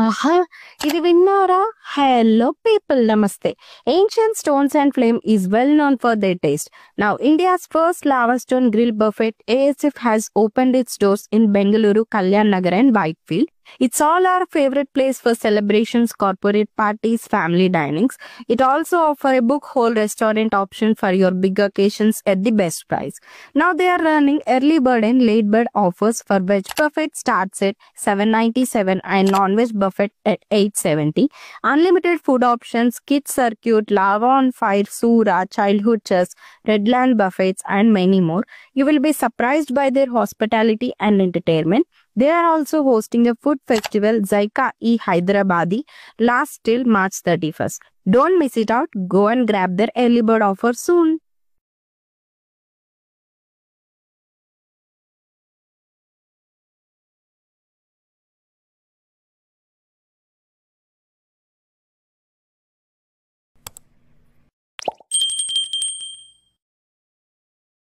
ఆహా! ఇది విన్నారా? Hello people, namaste. Ancient Stones and Flame is well known for their taste. Now, India's first lava stone grill buffet, ASF, has opened its doors in Bengaluru, Kalyan Nagar and Whitefield. It's all our favorite place for celebrations, corporate parties, family dinings. It also offers a book whole restaurant option for your big occasions at the best price. Now they are running early bird and late bird offers for veg buffet starts at $7.97 and non-veg buffet at $8.70. Unlimited food options, kids circuit, lava on fire, Sura, childhood chess, Redland buffets and many more. You will be surprised by their hospitality and entertainment. They are also hosting a food festival, Zaika-e Hyderabadi, lasts till March 31st. Don't miss it out. Go and grab their early bird offer soon.